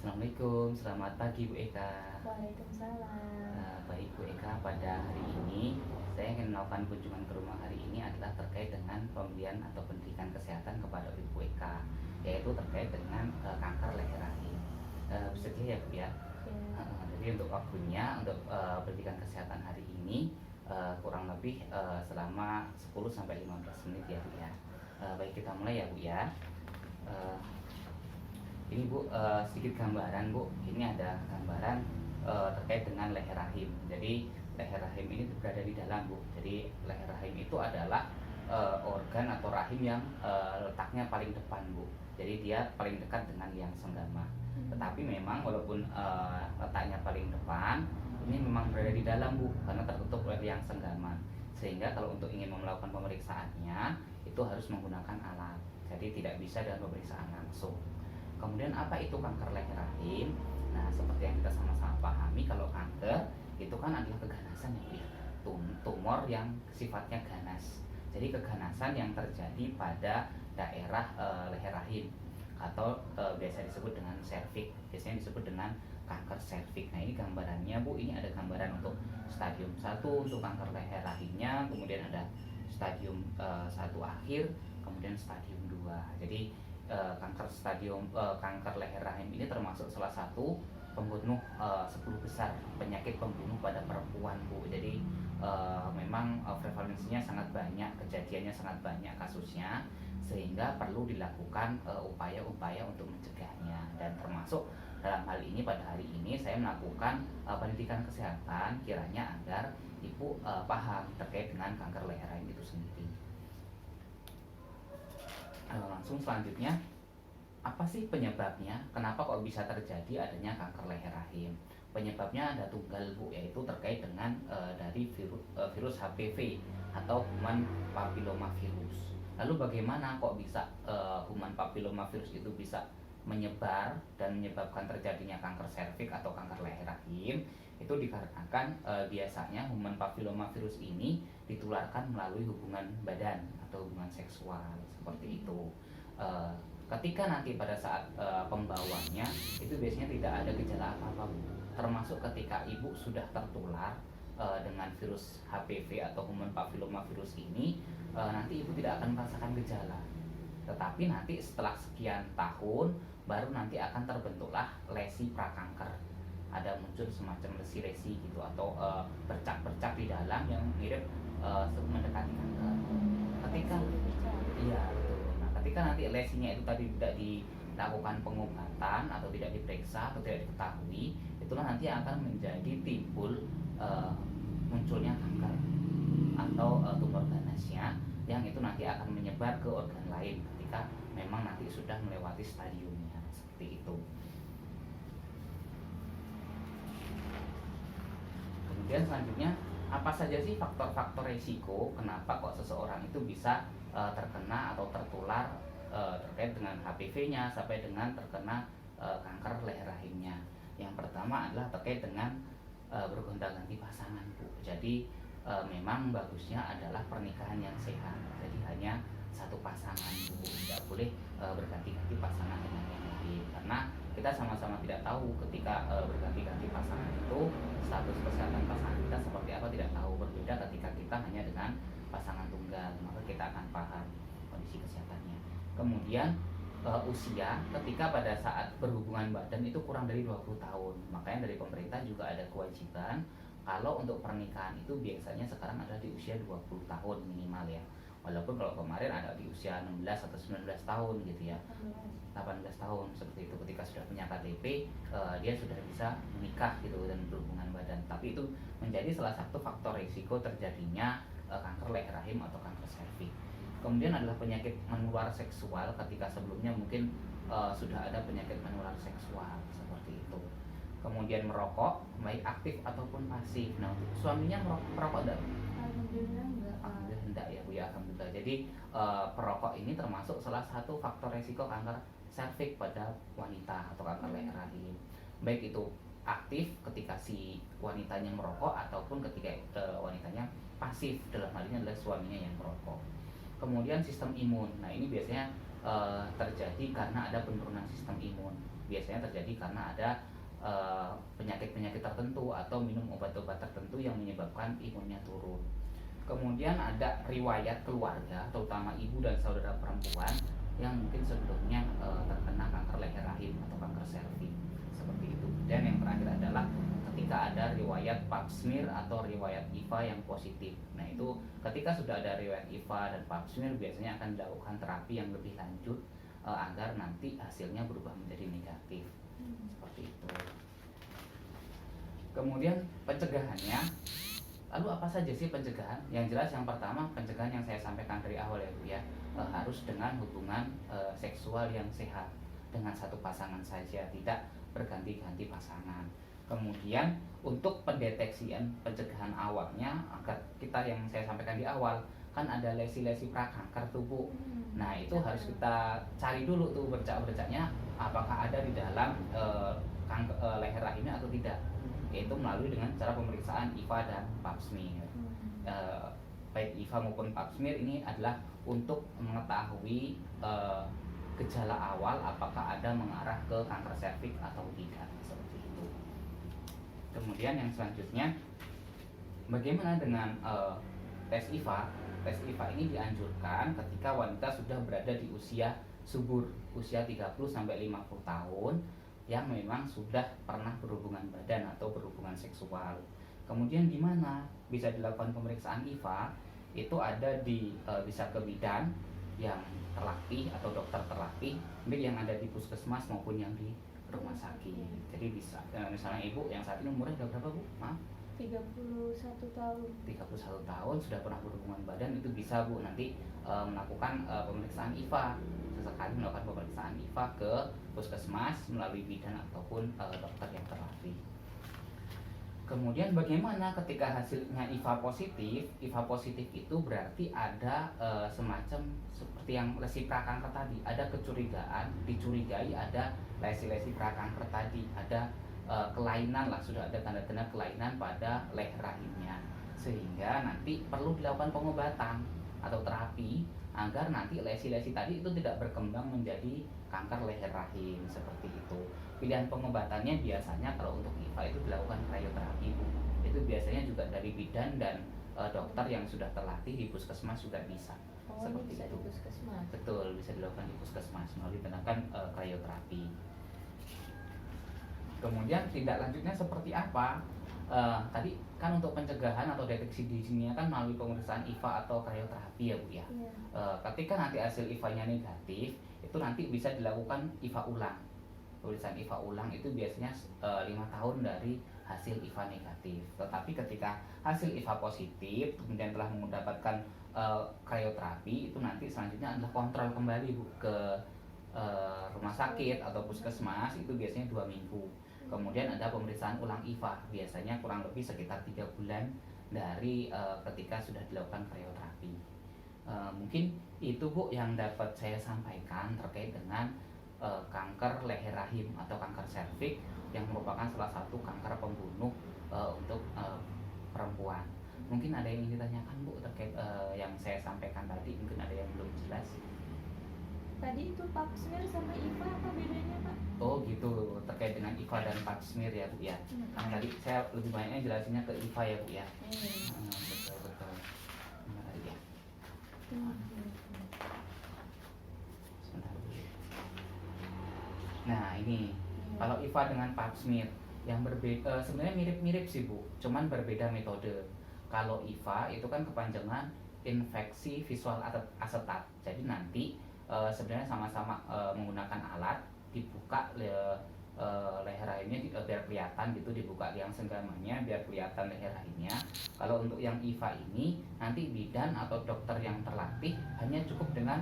Assalamualaikum, selamat pagi Bu Eka. Waalaikumsalam. Baik Bu Eka, pada hari ini saya ingin melakukan kunjungan ke rumah hari ini adalah terkait dengan pemberian atau pendidikan kesehatan kepada Ibu Eka, yaitu terkait dengan kanker leher rahim. Bersedia ya Bu ya? Ya, Jadi untuk waktunya untuk pendidikan kesehatan hari ini kurang lebih selama 10 sampai 15 menit ya Bu ya. Baik, kita mulai ya Bu ya. Eh, Ini Bu, sedikit gambaran Bu. Ini ada gambaran terkait dengan leher rahim. Jadi leher rahim ini berada di dalam Bu. Jadi leher rahim itu adalah organ atau rahim yang letaknya paling depan Bu. Jadi dia paling dekat dengan liang senggama. Tetapi memang walaupun letaknya paling depan, ini memang berada di dalam Bu, karena tertutup oleh liang senggama. Sehingga kalau untuk ingin melakukan pemeriksaannya itu harus menggunakan alat. Jadi tidak bisa dengan pemeriksaan langsung. Kemudian apa itu kanker leher rahim? Nah, seperti yang kita sama-sama pahami, kalau kanker itu kan adalah keganasan ya, tumor yang sifatnya ganas. Jadi keganasan yang terjadi pada daerah leher rahim atau biasa disebut dengan serviks. Biasanya disebut dengan kanker serviks. Nah, ini gambarannya Bu. Ini ada gambaran untuk stadium 1 untuk kanker leher rahimnya, kemudian ada stadium 1 akhir, kemudian stadium 2. Jadi kanker leher rahim ini termasuk salah satu pembunuh 10 besar penyakit pembunuh pada perempuan Bu. Jadi memang prevalensinya sangat banyak, kejadiannya sangat banyak kasusnya, sehingga perlu dilakukan upaya-upaya untuk mencegahnya. Dan termasuk dalam hal ini, pada hari ini saya melakukan pendidikan kesehatan kiranya agar Ibu paham terkait dengan kanker leher rahim itu sendiri. Langsung selanjutnya, apa sih penyebabnya? Kenapa kok bisa terjadi adanya kanker leher rahim? Penyebabnya ada tunggal Bu, yaitu terkait dengan dari virus HPV atau human papillomavirus. Lalu bagaimana kok bisa human papillomavirus itu bisa menyebar dan menyebabkan terjadinya kanker serviks atau kanker leher rahim? Itu dikarenakan biasanya human papillomavirus ini ditularkan melalui hubungan badan atau hubungan seksual seperti itu. Ketika nanti pada saat pembawanya itu biasanya tidak ada gejala apa-apa Bu. Termasuk ketika ibu sudah tertular dengan virus HPV atau human papillomavirus ini, nanti ibu tidak akan merasakan gejala. Tetapi nanti setelah sekian tahun baru nanti akan terbentuklah lesi prakanker. Ada muncul semacam lesi-lesi gitu, atau bercak-bercak di dalam yang mirip mendekati kanker. Ketika iya betul. Nah, ketika nanti lesinya itu tadi tidak dilakukan pengobatan atau tidak diperiksa atau tidak diketahui, itulah nanti akan menjadi timbul munculnya kanker atau tumor ganasnya, yang itu nanti akan menyebar ke organ lain ketika memang nanti sudah melewati stadiumnya seperti itu. Kemudian selanjutnya, apa saja sih faktor-faktor resiko kenapa kok seseorang itu bisa terkena atau tertular terkait dengan HPV-nya sampai dengan terkena kanker leher rahimnya? Yang pertama adalah terkait dengan bergonta-ganti pasangan Bu. Jadi memang bagusnya adalah pernikahan yang sehat. Jadi hanya satu pasangan Bu, tidak boleh berganti-ganti pasangan dengan yang lain, karena kita sama-sama tidak tahu ketika berganti-ganti pasangan itu status kesehatan pasangan kita seperti apa, tidak tahu. Berbeda ketika kita hanya dengan pasangan tunggal, maka kita akan paham kondisi kesehatannya. Kemudian usia ketika pada saat berhubungan badan itu kurang dari 20 tahun. Makanya dari pemerintah juga ada kewajiban kalau untuk pernikahan itu biasanya sekarang ada di usia 20 tahun minimal ya. Walaupun kalau kemarin ada di usia 16 atau 19 tahun gitu ya. 18 tahun seperti itu, ketika sudah punya KTP dia sudah bisa menikah gitu dan berhubungan badan. Tapi itu menjadi salah satu faktor risiko terjadinya kanker leher rahim atau kanker serviks. Kemudian adalah penyakit menular seksual, ketika sebelumnya mungkin sudah ada penyakit menular seksual seperti itu. Kemudian merokok, baik aktif ataupun pasif. Nah, untuk suaminya merokok enggak? Alhamdulillah enggak. Alhamdulillah enggak ya Bu ya, alhamdulillah. Jadi perokok ini termasuk salah satu faktor resiko kanker serviks pada wanita atau kanker leher rahim. Baik itu aktif ketika si wanitanya merokok ataupun ketika wanitanya pasif, dalam hal ini adalah suaminya yang merokok. Kemudian sistem imun. Nah, ini biasanya terjadi terjadi karena ada penurunan sistem imun. Biasanya terjadi karena ada penyakit-penyakit tertentu atau minum obat-obat tertentu yang menyebabkan imunnya turun. Kemudian ada riwayat keluarga, terutama ibu dan saudara perempuan yang mungkin sebelumnya terkena kanker leher rahim atau kanker serviks seperti itu. Dan yang terakhir adalah ketika ada riwayat pap smear atau riwayat IVA yang positif. Nah itu ketika sudah ada riwayat IVA dan pap smear biasanya akan dilakukan terapi yang lebih lanjut agar nanti hasilnya berubah menjadi negatif. Seperti itu. Kemudian pencegahannya, lalu apa saja sih pencegahan? Yang jelas yang pertama pencegahan yang saya sampaikan dari awal ya Bu ya, harus dengan hubungan seksual yang sehat dengan satu pasangan saja, tidak berganti-ganti pasangan. Kemudian untuk pendeteksian pencegahan awalnya agar kita yang saya sampaikan di awal kan ada lesi-lesi prakanker tuh Bu. Nah itu harus kita cari dulu tuh bercak-bercaknya apakah ada di dalam leher rahimnya atau tidak, yaitu melalui dengan cara pemeriksaan IVA dan pap smear. Baik IVA maupun pap smear ini adalah untuk mengetahui gejala awal apakah ada mengarah ke kanker serviks atau tidak, seperti itu. Kemudian yang selanjutnya, bagaimana dengan tes IVA? Tes IVA ini dianjurkan ketika wanita sudah berada di usia subur, usia 30-50 tahun, yang memang sudah pernah berhubungan badan atau berhubungan seksual. Kemudian di mana bisa dilakukan pemeriksaan IVA? Itu ada di bisa ke bidan yang terlatih atau dokter terlatih, baik yang ada di puskesmas maupun yang di rumah sakit. Jadi bisa misalnya ibu yang saat ini umurnya udah berapa Bu? Maaf? 31 tahun. 31 tahun sudah pernah berhubungan badan, itu bisa Bu nanti melakukan pemeriksaan IVA. Sesekali melakukan pemeriksaan IVA ke puskesmas melalui bidan ataupun dokter yang terlatih. Kemudian bagaimana ketika hasilnya IVA positif? IVA positif itu berarti ada semacam seperti yang lesi prakanker tadi, ada kecurigaan, dicurigai ada lesi-lesi prakanker tadi, ada kelainan lah, sudah ada tanda-tanda kelainan pada leher rahimnya, sehingga nanti perlu dilakukan pengobatan atau terapi agar nanti lesi-lesi tadi itu tidak berkembang menjadi kanker leher rahim, seperti itu. Pilihan pengobatannya biasanya kalau untuk IVA itu dilakukan krioterapi Bu. Itu biasanya juga dari bidan dan dokter yang sudah terlatih di puskesmas juga bisa. Oh, Seperti bisa itu. di puskesmas. Betul, bisa dilakukan di puskesmas melalui tindakan krioterapi. Kemudian tindak lanjutnya seperti apa? Tadi kan untuk pencegahan atau deteksi dininya kan melalui pemeriksaan IVA atau krioterapi ya Bu ya. Ketika nanti hasil IVA-nya negatif, itu nanti bisa dilakukan IVA ulang. Pemeriksaan IVA ulang itu biasanya 5 tahun dari hasil IVA negatif. Tetapi ketika hasil IVA positif kemudian telah mendapatkan krioterapi, itu nanti selanjutnya adalah kontrol kembali Bu ke rumah sakit atau puskesmas, itu biasanya 2 minggu. Kemudian ada pemeriksaan ulang IVA, biasanya kurang lebih sekitar 3 bulan dari ketika sudah dilakukan krioterapi. Mungkin itu Bu yang dapat saya sampaikan terkait dengan kanker leher rahim atau kanker serviks yang merupakan salah satu kanker pembunuh untuk perempuan. Mungkin ada yang ingin ditanyakan Bu terkait yang saya sampaikan tadi, mungkin ada yang belum jelas. Tadi itu pap smear sama IVA apa bedanya Pak? Oh gitu, terkait dengan IVA dan pap smear ya Bu ya. Tadi saya lebih banyaknya jelasinnya ke IVA ya Bu ya. Betul. Menarik ya. Sebentar Bu. Nah ini kalau IVA dengan pap smear yang berbeda, sebenarnya mirip-mirip sih Bu, cuman berbeda metode. Kalau IVA itu kan kepanjangan infeksi visual asetat. Jadi nanti sebenarnya sama-sama menggunakan alat, dibuka leher rahimnya biar kelihatan gitu, dibuka liang senggamanya biar kelihatan leher rahimnya. Kalau untuk yang IVA ini nanti bidan atau dokter yang terlatih hanya cukup dengan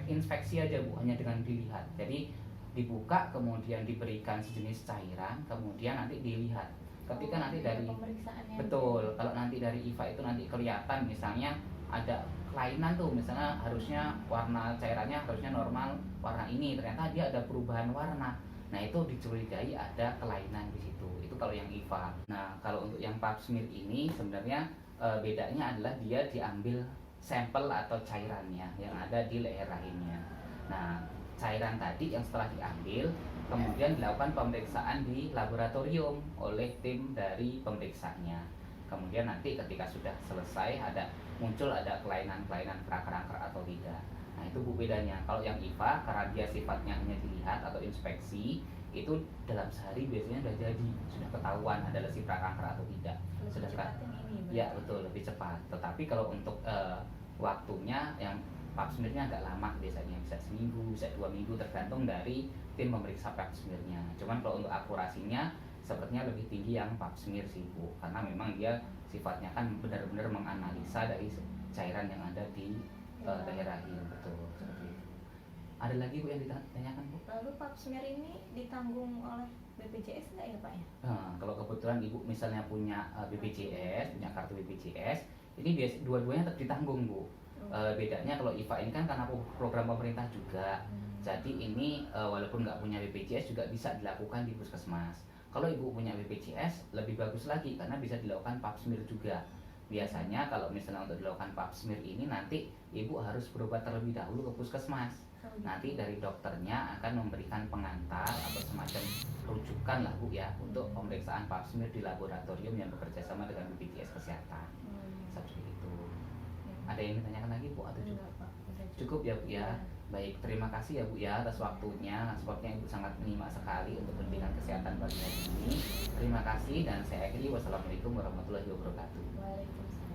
inspeksi aja Bu, hanya dengan dilihat. Jadi dibuka kemudian diberikan sejenis cairan, kemudian nanti dilihat. Ketika nanti dari betul, kalau nanti dari IVA itu nanti kelihatan misalnya ada kelainan tuh, misalnya harusnya warna cairannya harusnya normal warna ini, ternyata dia ada perubahan warna. Nah itu dicurigai ada kelainan di situ. Itu kalau yang IVA. Nah kalau untuk yang pap smear ini sebenarnya bedanya adalah dia diambil sampel atau cairannya yang ada di leher rahimnya. Nah cairan tadi yang setelah diambil kemudian dilakukan pemeriksaan di laboratorium oleh tim dari pemeriksanya. Kemudian nanti ketika sudah selesai muncul ada kelainan-kelainan kerak-kanker atau tidak. Nah itu Bu bedanya. Kalau yang IVA karena dia sifatnya hanya dilihat atau inspeksi, itu dalam sehari biasanya sudah ketahuan ada lesi prakanker atau tidak. Lebih Sedangkan cepat yang ini, ya betul lebih cepat. Tetapi kalau untuk waktunya yang pap smearnya agak lama, biasanya bisa seminggu, bisa 2 minggu tergantung dari tim pemeriksa pap smearnya. Cuman kalau untuk akurasinya sepertinya lebih tinggi yang pap smear sih Bu, karena memang dia sifatnya kan benar-benar menganalisa dari cairan yang ada di leher rahim, betul seperti itu. Ada lagi Bu yang ditanyakan Bu? Lalu pap smear ini ditanggung oleh BPJS nggak ya Pak ya? Nah, kalau kebetulan Ibu misalnya punya BPJS, punya kartu BPJS, ini dua-duanya tetap ditanggung Bu. Bedanya kalau IVA ini kan karena program pemerintah juga, jadi ini walaupun nggak punya BPJS juga bisa dilakukan di puskesmas. Kalau Ibu punya BPJS lebih bagus lagi karena bisa dilakukan pap smear juga. Biasanya kalau misalnya untuk dilakukan pap smear ini nanti Ibu harus berobat terlebih dahulu ke puskesmas. Nanti dari dokternya akan memberikan pengantar atau semacam rujukan lah Bu ya untuk pemeriksaan pap smear di laboratorium yang bekerja sama dengan BPJS Kesehatan. Seperti itu. Ada yang ditanyakan lagi Bu atau cukup? Enggak, Pak. Udah Cukup ya Bu ya. Baik, terima kasih ya Bu ya atas waktunya. Sepertinya Ibu sangat menyimak sekali untuk pendidikan kesehatan pagi hari ini. Terima kasih dan saya akhiri. Wassalamualaikum warahmatullahi wabarakatuh. Waalaikumsalam.